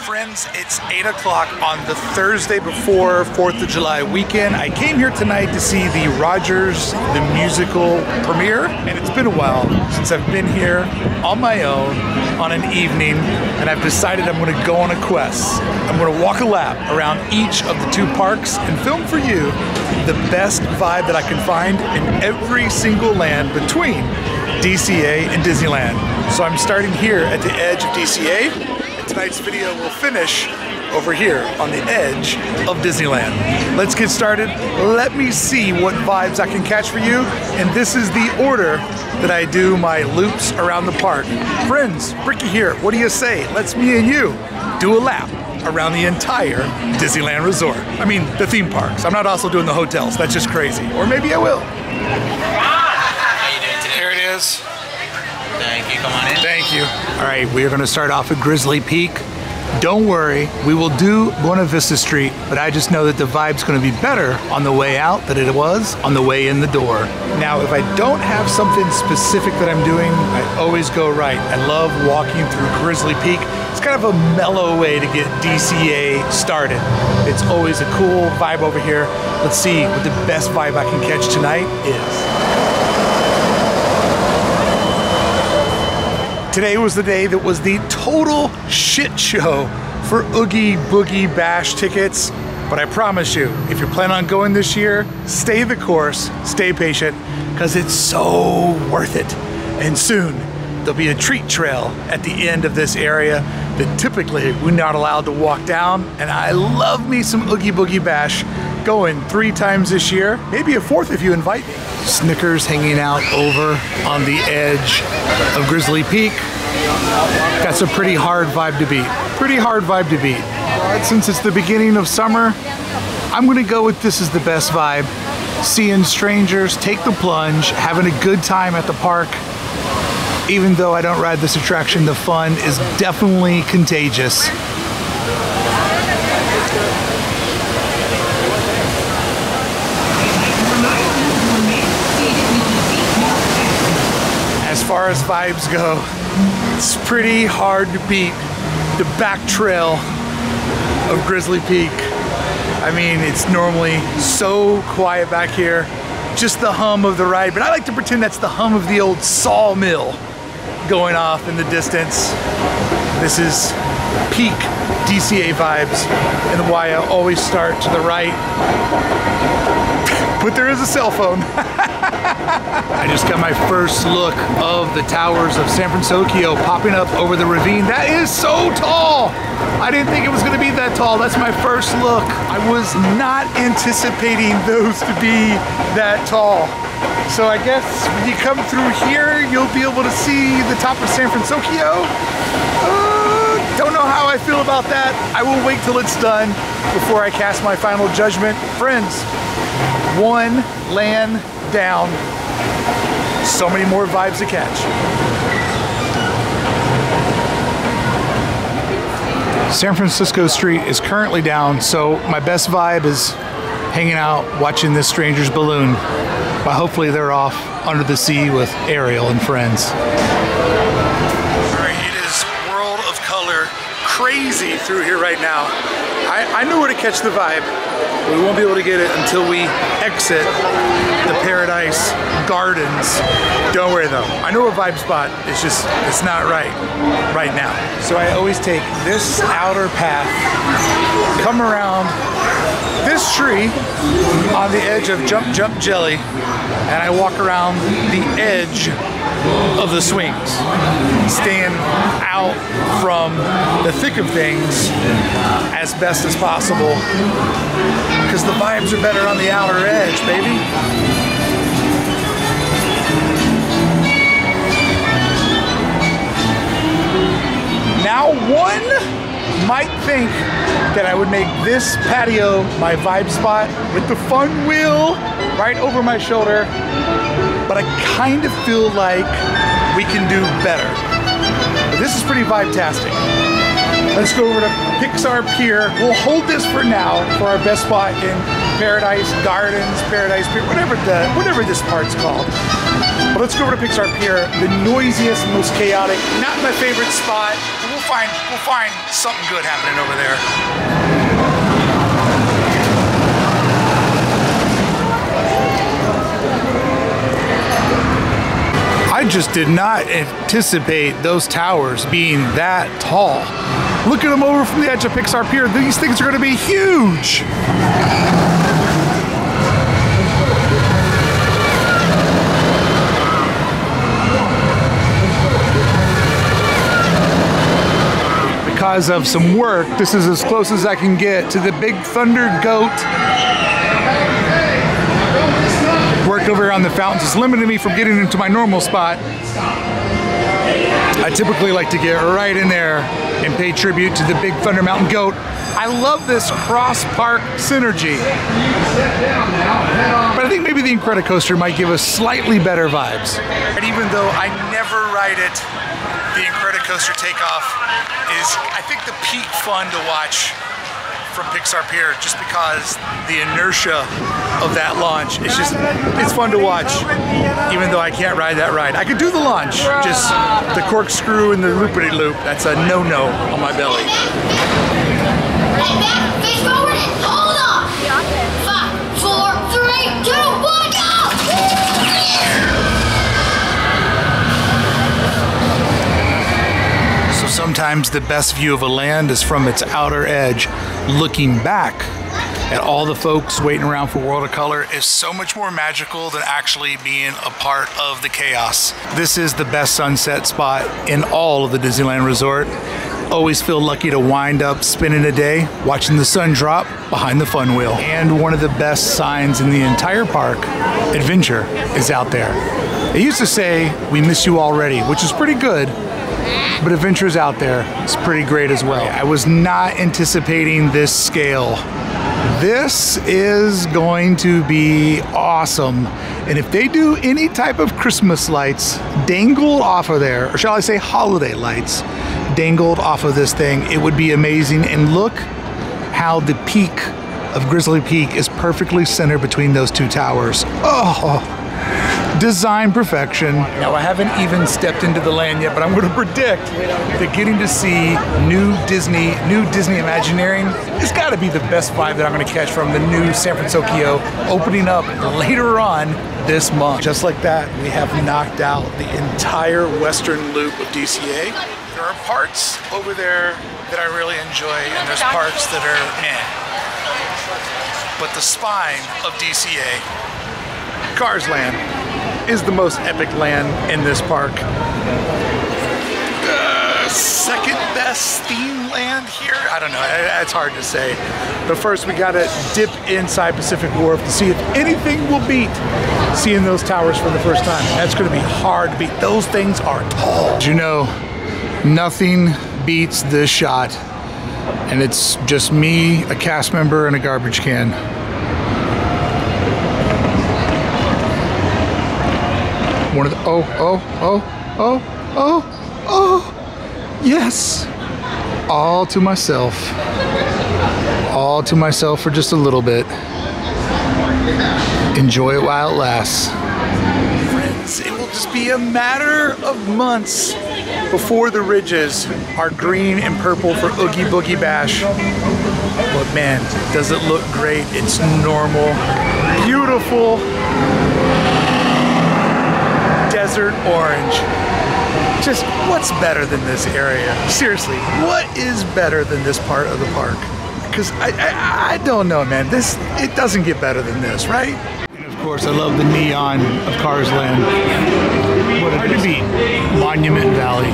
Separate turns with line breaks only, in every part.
Friends, it's 8 o'clock on the Thursday before 4th of July weekend. I came here tonight to see the Rogers the Musical premiere, and it's been a while since I've been here on my own on an evening, and I've decided I'm going to go on a quest. I'm going to walk a lap around each of the two parks and film for you the best vibe that I can find in every single land between DCA and Disneyland. So I'm starting here at the edge of DCA. Tonight's video will finish over here on the edge of Disneyland. Let's get started. Let me see what vibes I can catch for you. And this is the order that I do my loops around the park. Friends, Brickey here. What do you say? Let's me and you do a lap around the entire Disneyland Resort. I mean, the theme parks. I'm not also doing the hotels. That's just crazy. Or maybe I will.
How you doing today?
Here it is.
Thank you, come on in.
Thank you. All right, we are gonna start off at Grizzly Peak. Don't worry, we will do Buena Vista Street, but I just know that the vibe's gonna be better on the way out than it was on the way in the door. Now, if I don't have something specific that I'm doing, I always go right. I love walking through Grizzly Peak. It's kind of a mellow way to get DCA started. It's always a cool vibe over here. Let's see what the best vibe I can catch tonight is. Today was the day that was the total shit show for Oogie Boogie Bash tickets. But I promise you, if you're planning on going this year, stay the course, stay patient, because it's so worth it. And soon, there'll be a treat trail at the end of this area that typically we're not allowed to walk down. And I love me some Oogie Boogie Bash. Going 3 times this year, maybe a 4th if you invite me. Snickers hanging out over on the edge of Grizzly Peak. That's a pretty hard vibe to beat. Pretty hard vibe to beat. But since it's the beginning of summer, I'm gonna go with this is the best vibe. Seeing strangers take the plunge, having a good time at the park. Even though I don't ride this attraction, the fun is definitely contagious. As far as vibes go, it's pretty hard to beat the back trail of Grizzly Peak. I mean, it's normally so quiet back here, just the hum of the ride, but I like to pretend that's the hum of the old sawmill going off in the distance. This is peak DCA vibes, and why I always start to the right. But there is a cell phone. I just got my first look of the towers of San Fransokyo popping up over the ravine. That is so tall. I didn't think it was gonna be that tall. That's my first look. I was not anticipating those to be that tall. So I guess when you come through here, you'll be able to see the top of San Fransokyo. Don't know how I feel about that. I will wait till it's done before I cast my final judgment. Friends, one land down. So many more vibes to catch. San Francisco Street is currently down, so my best vibe is hanging out, watching this stranger's balloon. But hopefully they're off under the sea with Ariel and friends. All right, it is World of Color crazy through here right now. I knew where to catch the vibe. We won't be able to get it until we exit the Paradise Gardens. Don't worry though, I know a vibe spot. It's just, it's not right now. So I always take this outer path, come around this tree on the edge of Jump Jump Jelly, and I walk around the edge of the swings, staying out from the thick of things as best as possible, because the vibes are better on the outer edge, baby. Now one might think that I would make this patio my vibe spot with the fun wheel right over my shoulder, but I kind of feel like we can do better. But this is pretty vibe-tastic. Let's go over to Pixar Pier. We'll hold this for now for our best spot in Paradise Gardens, Paradise Pier, whatever this part's called. But let's go over to Pixar Pier, the noisiest, most chaotic, not my favorite spot. We'll we'll find something good happening over there. I just did not anticipate those towers being that tall. Look at them over from the edge of Pixar Pier. These things are going to be huge. Because of some work, this is as close as I can get to the Big Thunder Goat. Work over here on the fountains is limiting me from getting into my normal spot. I typically like to get right in there and pay tribute to the Big Thunder Mountain Goat. I love this cross-park synergy. But I think maybe the Incredicoaster might give us slightly better vibes. And even though I never ride it, the Incredicoaster takeoff is, I think, the peak fun to watch from Pixar Pier, just because the inertia of that launch, it's fun to watch, even though I can't ride that ride. I could do the launch, just the corkscrew and the loopity-loop, that's a no-no on my belly.
Hey, back, face forward and hold on! 5, 4, 3, 2, 1, go!
So sometimes the best view of a land is from its outer edge. Looking back at all the folks waiting around for World of Color is so much more magical than actually being a part of the chaos. This is the best sunset spot in all of the Disneyland Resort. Always feel lucky to wind up spending a day watching the sun drop behind the fun wheel. And one of the best signs in the entire park, Adventure, is out there. It used to say, "We miss you already," which is pretty good. But Adventure's out there. It's pretty great as well. I was not anticipating this scale. This is going to be awesome. And if they do any type of Christmas lights dangled off of there, or shall I say holiday lights dangled off of this thing, it would be amazing. And look how the peak of Grizzly Peak is perfectly centered between those two towers. Oh! Design perfection. Now I haven't even stepped into the land yet, but I'm going to predict that getting to see new Disney Imagineering has got to be the best vibe that I'm going to catch from the new San Fransokyo opening up later on this month. Just like that, we have knocked out the entire western loop of DCA. There are parts over there that I really enjoy, and there's parts that are meh. But the spine of DCA, Cars Land, is the most epic land in this park. Second best theme land here? I don't know, it's hard to say. But first we gotta dip inside Pacific Wharf to see if anything will beat seeing those towers for the first time. That's gonna be hard to beat. Those things are tall. As you know, nothing beats this shot. And it's just me, a cast member, and a garbage can. One of the, yes, all to myself for just a little bit. Enjoy it while it lasts. Friends, it will just be a matter of months before the ridges are green and purple for Oogie Boogie Bash. But man, does it look great. It's normal, beautiful, desert orange. Just what's better than this area? Seriously, what is better than this part of the park? Because I don't know, man. It doesn't get better than this, right? And of course, I love the neon of Cars Land. What hard to beat? Monument Valley.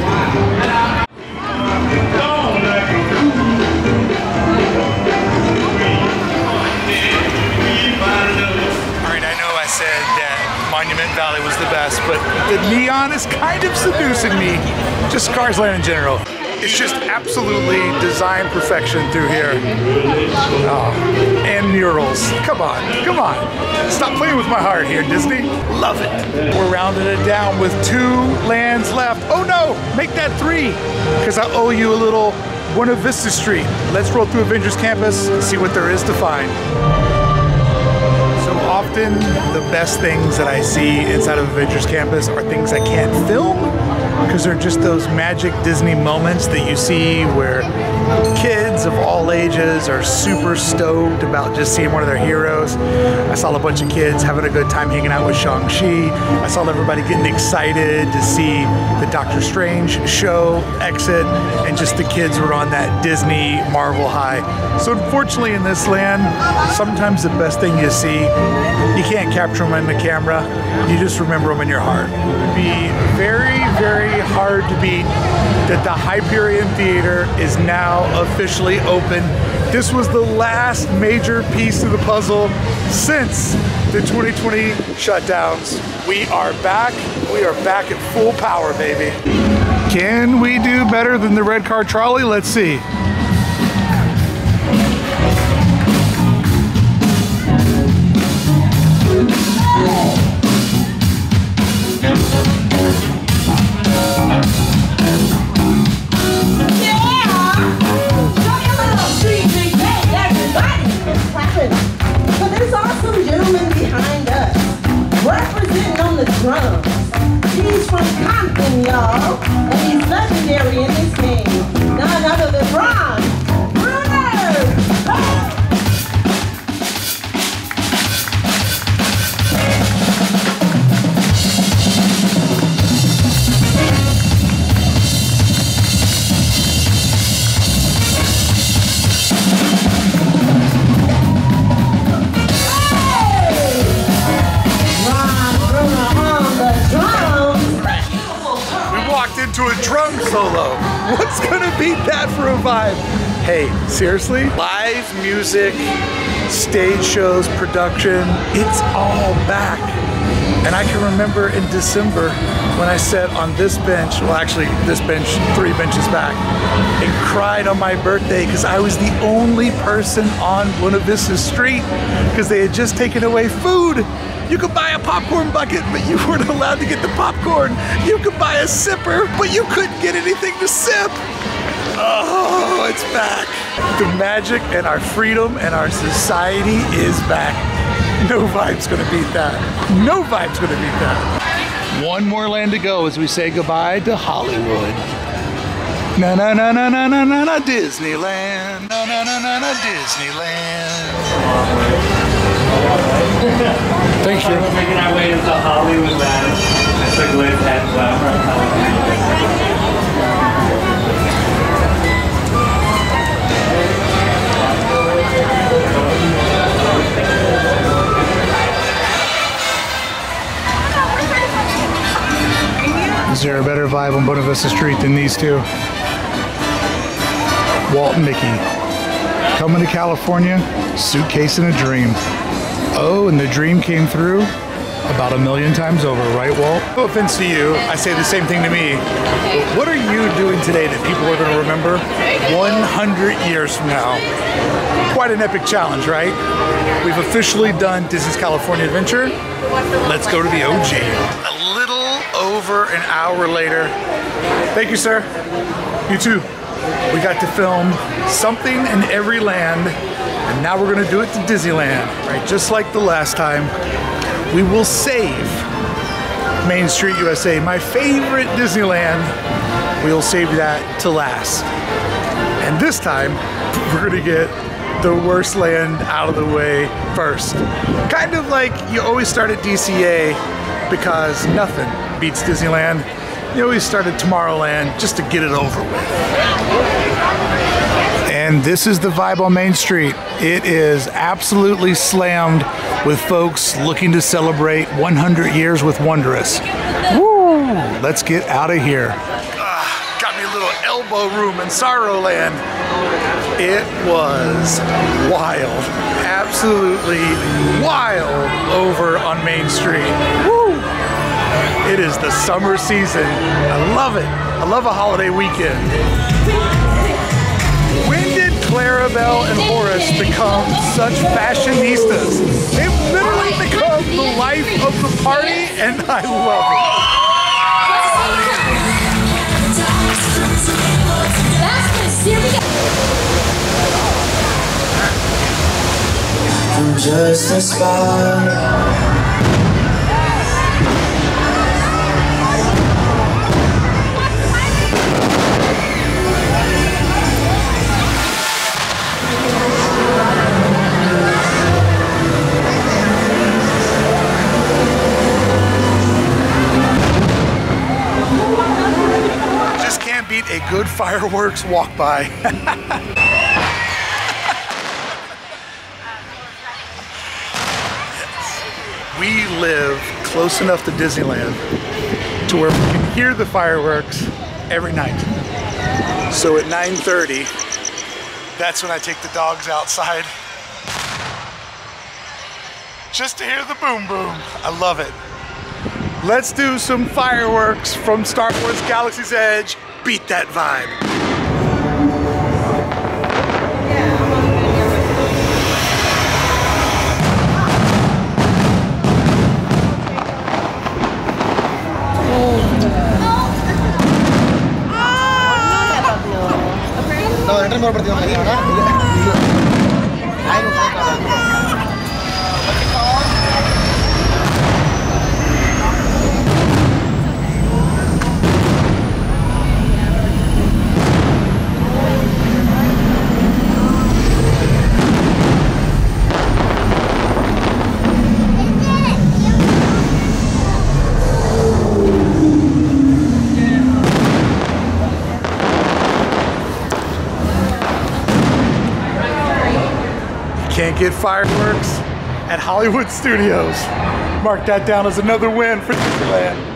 Alright, I know I said that Monument Valley was the best, but the neon is kind of seducing me. Just Cars Land in general. It's just absolutely design perfection through here. Oh, and murals. Come on, come on. Stop playing with my heart here, Disney. Love it. We're rounding it down with 2 lands left. Oh no, make that 3, because I owe you a little Buena Vista Street. Let's roll through Avengers Campus and see what there is to find. So often, the best things that I see inside of Avengers Campus are things I can't film, because they're just those magic Disney moments that you see where kids of all ages are super stoked about just seeing one of their heroes. I saw a bunch of kids having a good time hanging out with Shang-Chi. I saw everybody getting excited to see the Doctor Strange show exit, and just the kids were on that Disney Marvel high. So unfortunately in this land, sometimes the best thing you see, you can't capture them in the camera, you just remember them in your heart. It would be very, very hard to beat that the Hyperion Theater is now officially open. This was the last major piece of the puzzle since the 2020 shutdowns. We are back. We are back at full power, baby. Can we do better than the red car trolley? Let's see.
So there's awesome gentleman behind us, representing on the drums. He's from Compton, y'all, and he's legendary in his game. None other than Ron Bruno.
Into a drum solo. What's gonna beat that for a vibe? Hey, seriously? Live music, stage shows, production, it's all back. And I can remember in December when I sat on this bench, well actually this bench 3 benches back, and cried on my birthday because I was the only person on Buena Vista Street because they had just taken away food. You could buy a popcorn bucket, but you weren't allowed to get the popcorn. You could buy a sipper, but you couldn't get anything to sip. Oh, it's back. The magic and our freedom and our society is back. No vibe's gonna beat that. No vibe's gonna beat that. One more land to go as we say goodbye to Hollywood. Na na na na na na na na Disneyland. Na na na na na Disneyland. Thank you.
We're making our way into Hollywood land. That's a glitch at
Is there a better vibe on Buena Vista Street than these two? Walt and Mickey. Coming to California, suitcase and a dream. Oh, and the dream came through about 1,000,000 times over, right, Walt? No offense to you, I say the same thing to me. But what are you doing today that people are going to remember 100 years from now? Quite an epic challenge, right? We've officially done Disney's California Adventure. Let's go to the OG. A little over an hour later. Thank you, sir. You too. We got to film something in every land. And now we're gonna do it to Disneyland, right? Just like the last time. We will save Main Street USA, my favorite Disneyland. We'll save that to last. And this time, we're gonna get the worst land out of the way first. Kind of like you always start at DCA because nothing beats Disneyland. You always start at Tomorrowland just to get it over with. And this is the vibe on Main Street. It is absolutely slammed with folks looking to celebrate 100 years with Wondrous. Woo! Let's get out of here. Got me a little elbow room in Sorrowland. It was wild, absolutely wild over on Main Street. Woo! It is the summer season. I love it. I love a holiday weekend. When did Clarabelle and Horace become such fashionistas? They've literally become the life of the party, and I love it.
I'm just a spark.
good fireworks walk by. We live close enough to Disneyland to where we can hear the fireworks every night. So at 9:30, that's when I take the dogs outside just to hear the boom boom. I love it. Let's do some fireworks from Star Wars Galaxy's Edge. Beat that vibe. Can't get fireworks at Hollywood Studios. Mark that down as another win for Disneyland.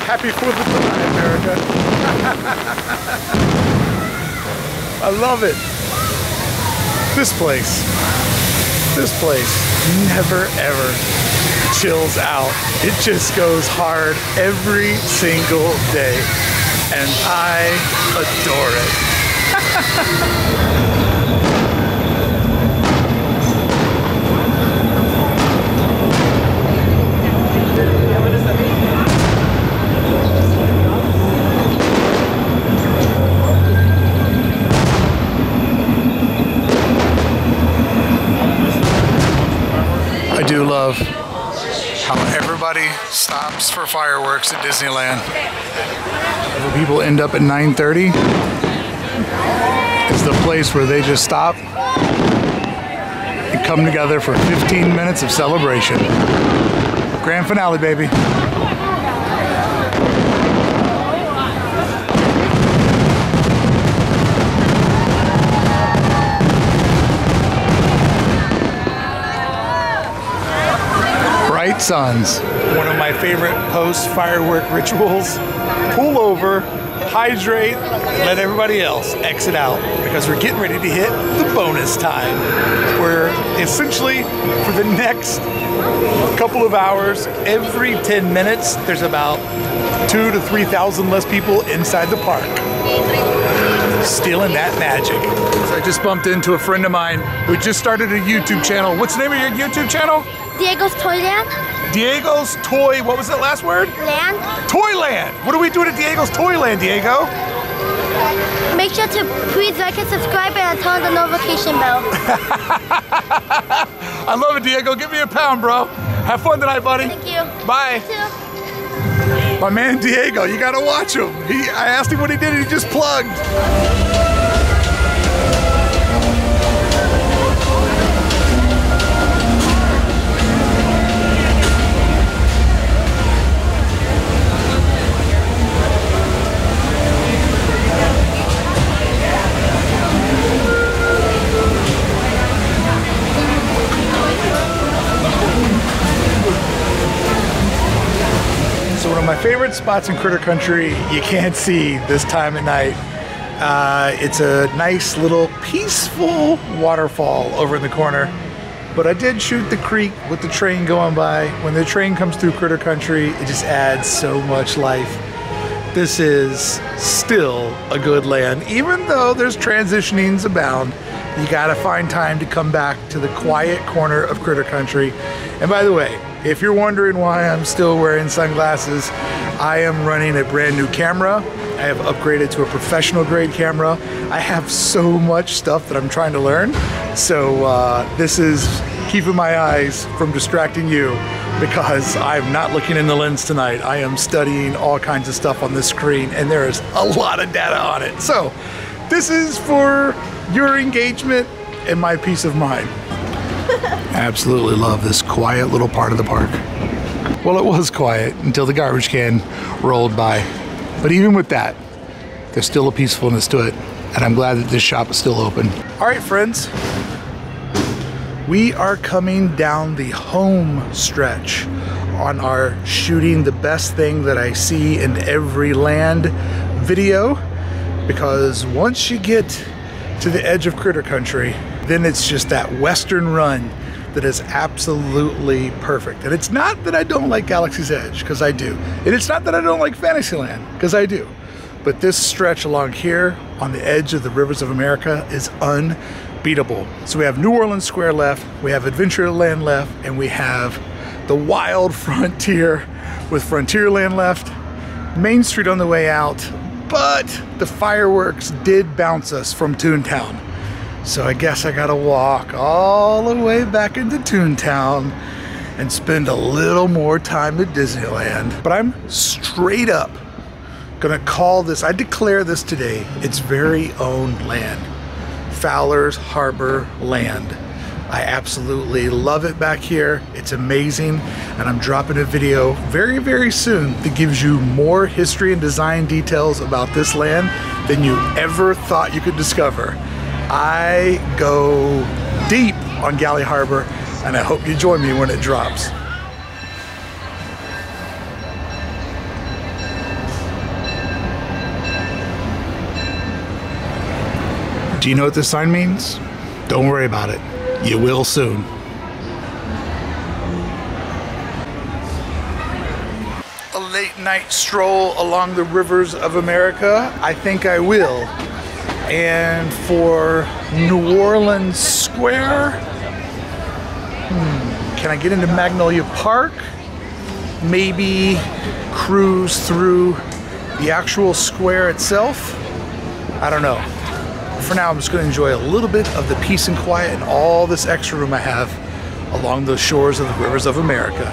Happy 4th of July, America. I love it. This place never ever chills out. It just goes hard every single day. And I adore it. I do love how everybody stops for fireworks at Disneyland. Where people end up at 9:30 is the place where they just stop and come together for 15 minutes of celebration. Grand finale, baby. Bright suns. One of my favorite post-firework rituals. Pull over, hydrate, let everybody else exit out because we're getting ready to hit the bonus time. Where essentially for the next couple of hours, every 10 minutes, there's about 2,000 to 3,000 less people inside the park. Stealing that magic. So I just bumped into a friend of mine who just started a YouTube channel. What's the name of your YouTube channel?
DiegosToyLand.
Diego's Toy, what was that last word?
Land.
Toyland! What are we doing at Diego's Toyland, Diego?
Make sure to please like and subscribe and turn on the notification bell.
I love it, Diego. Give me a pound, bro. Have fun tonight, buddy.
Thank you.
Bye.
You too.
My man Diego, you gotta watch him. I asked him what he did and he just plugged. One of my favorite spots in Critter Country you can't see this time of night. It's a nice little peaceful waterfall over in the corner. But I did shoot the creek with the train going by. When the train comes through Critter Country, it just adds so much life. This is still a good land. Even though there's transitionings abound, you gotta find time to come back to the quiet corner of Critter Country. And by the way, if you're wondering why I'm still wearing sunglasses, I am running a brand new camera I have upgraded to a professional grade camera. I have so much stuff that I'm trying to learn. So this is keeping my eyes from distracting you because I'm not looking in the lens tonight. I am studying all kinds of stuff on this screen and there is a lot of data on it. So this is for your engagement and my peace of mind. I absolutely love this quiet little part of the park. Well, it was quiet until the garbage can rolled by. But even with that, there's still a peacefulness to it. And I'm glad that this shop is still open. All right, friends. We are coming down the home stretch on our shooting the best thing that I see in every land video. Because once you get to the edge of Critter Country, then it's just that western run that is absolutely perfect. And it's not that I don't like Galaxy's Edge, because I do. And it's not that I don't like Fantasyland, because I do. But this stretch along here on the edge of the rivers of America is unbeatable. So we have New Orleans Square left, we have Adventureland left, and we have the wild frontier with Frontierland left, Main Street on the way out, but the fireworks did bounce us from ToonTown. So I guess I gotta walk all the way back into ToonTown and spend a little more time at Disneyland. But I'm straight up gonna call this, I declare this today, its very own land. Fowlers Harbor Land. I absolutely love it back here. It's amazing. And I'm dropping a video very, very soon that gives you more history and design details about this land than you ever thought you could discover. I go deep on Galley Harbor, and I hope you join me when it drops. Do you know what this sign means? Don't worry about it. You will soon. A late night stroll along the rivers of America? I think I will. And for New Orleans Square, can I get into Magnolia Park? Maybe cruise through the actual square itself? I don't know. For now, I'm just going to enjoy a little bit of the peace and quiet and all this extra room I have along the shores of the rivers of America.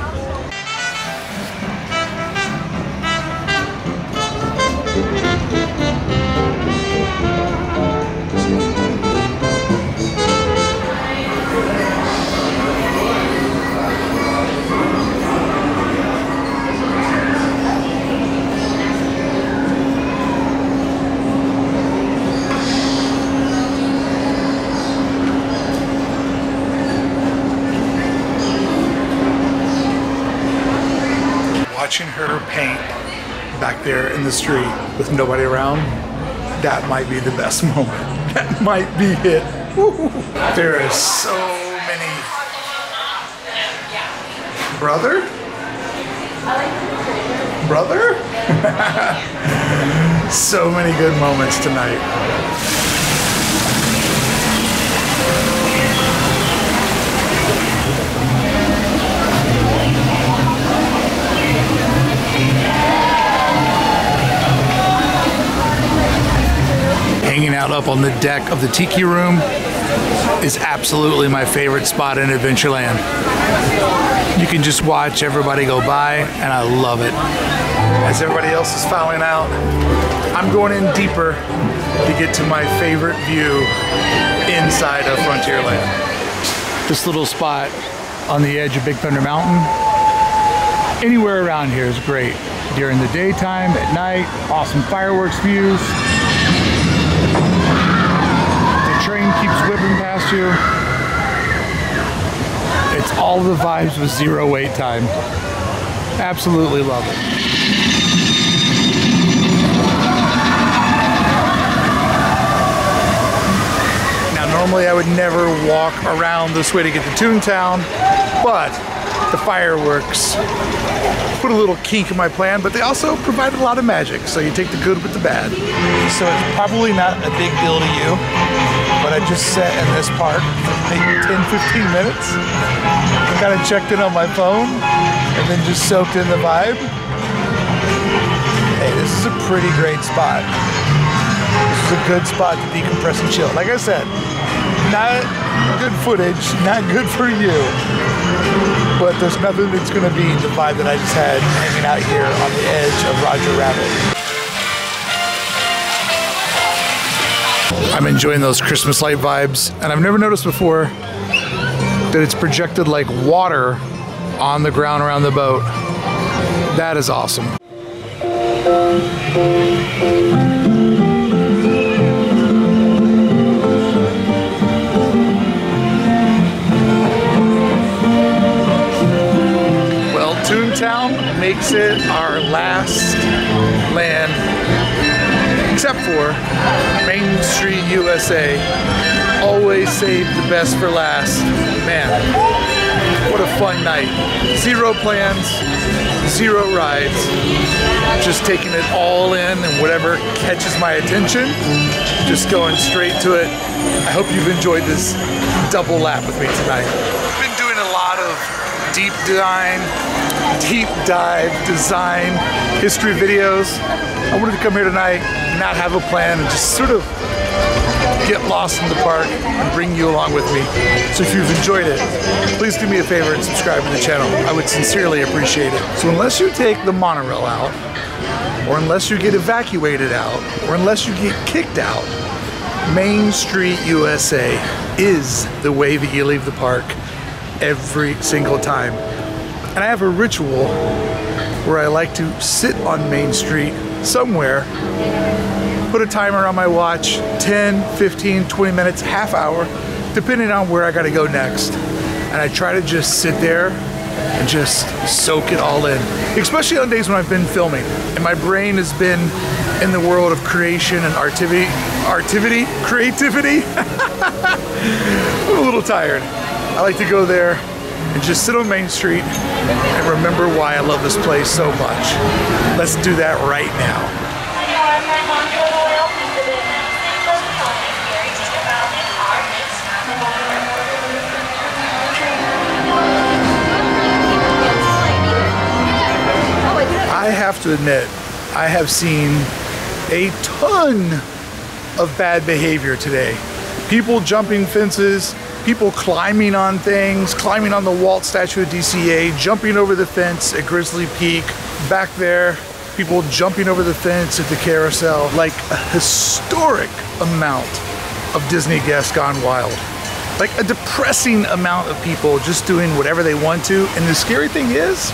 Watching her paint back there in the street with nobody around, that might be the best moment. That might be it. Woo. There is so many. Brother? Brother? So many good moments tonight. Hanging out up on the deck of the Tiki Room is absolutely my favorite spot in Adventureland. You can just watch everybody go by, and I love it. As everybody else is filing out, I'm going in deeper to get to my favorite view inside of Frontierland. This little spot on the edge of Big Thunder Mountain, anywhere around here is great. During the daytime, at night, awesome fireworks views. Train keeps whipping past you. It's all the vibes with zero wait time. Absolutely love it. Now normally I would never walk around this way to get to ToonTown, but the fireworks put a little kink in my plan, but they also provided a lot of magic, so you take the good with the bad. So it's probably not a big deal to you, but I just sat in this park for maybe 10-15 minutes, kind of checked in on my phone, and then just soaked in the vibe. hey, this is a pretty great spot. This is a good spot to decompress and chill. Like I said, not good footage, not good for you, but there's nothing that's gonna beat the vibe that I just had hanging out here on the edge of Roger Rabbit. I'm enjoying those Christmas light vibes, and I've never noticed before that it's projected like water on the ground around the boat. That is awesome. Well, ToonTown makes it our last land, except for Main Street, USA. Always save the best for last. Man, what a fun night. Zero plans, zero rides. Just taking it all in and whatever catches my attention, just going straight to it. I hope you've enjoyed this double lap with me tonight. I've been doing a lot of deep dive design history videos. I wanted to come here tonight, not have a plan, and just sort of get lost in the park and bring you along with me. So if you've enjoyed it, please do me a favor and subscribe to the channel. I would sincerely appreciate it. So unless you take the monorail out, or unless you get evacuated out, or unless you get kicked out, Main Street USA is the way that you leave the park every single time. And I have a ritual where I like to sit on Main Street somewhere, put a timer on my watch, 10, 15, 20 minutes, half hour, depending on where I gotta go next. And I try to just sit there and just soak it all in, especially on days when I've been filming and my brain has been in the world of creation and creativity. I'm a little tired. I like to go there and just sit on Main Street and remember why I love this place so much. Let's do that right now. I have to admit, I have seen a ton of bad behavior today. People jumping fences, people climbing on things, climbing on the Walt statue of DCA, jumping over the fence at Grizzly Peak. Back there, people jumping over the fence at the carousel. Like a historic amount of Disney guests gone wild. Like a depressing amount of people just doing whatever they want to. And the scary thing is,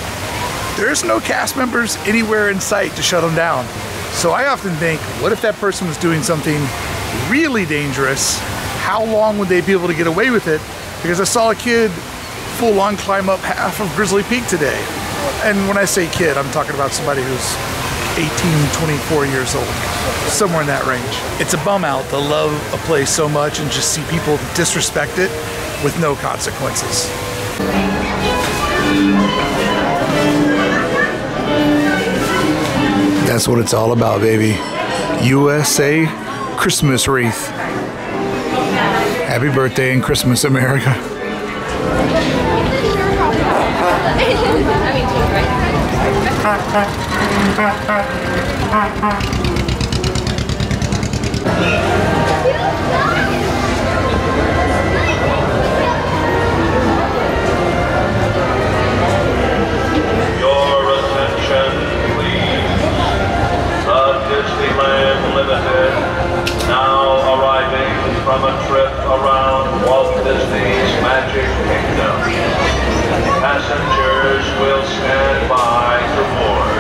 there's no cast members anywhere in sight to shut them down. So I often think, what if that person was doing something really dangerous? How long would they be able to get away with it? Because I saw a kid full on climb up half of Grizzly Peak today. And when I say kid, I'm talking about somebody who's 18, 24 years old, somewhere in that range. It's a bum out to love a place so much and just see people disrespect it with no consequences. That's what it's all about, baby. USA Christmas wreath. Happy birthday and Christmas, America.
Your attention, please. The Disneyland Limited, now arriving from a trip around Walt Disney's Magic Kingdom. Passengers will stand by to board.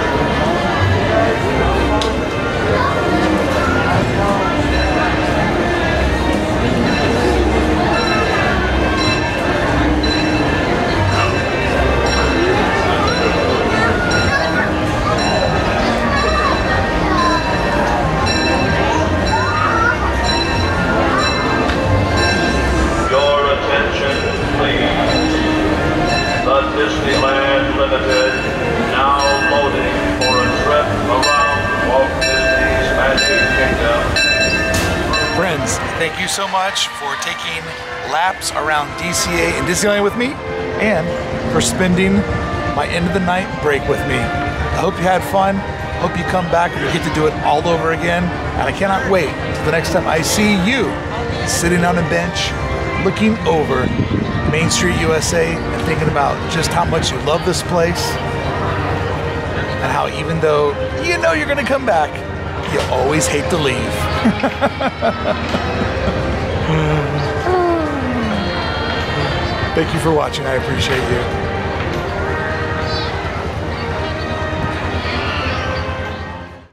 Disneyland Limited, now loading for a trip around Walt Disney's Magic Kingdom.
Friends, thank you so much for taking laps around DCA and Disneyland with me, and for spending my end of the night break with me. I hope you had fun. Hope you come back and you get to do it all over again. And I cannot wait till the next time I see you sitting on a bench, looking over Main Street, USA, and thinking about just how much you love this place. And how even though you know you're gonna come back, you always hate to leave. Thank you for watching. I appreciate you.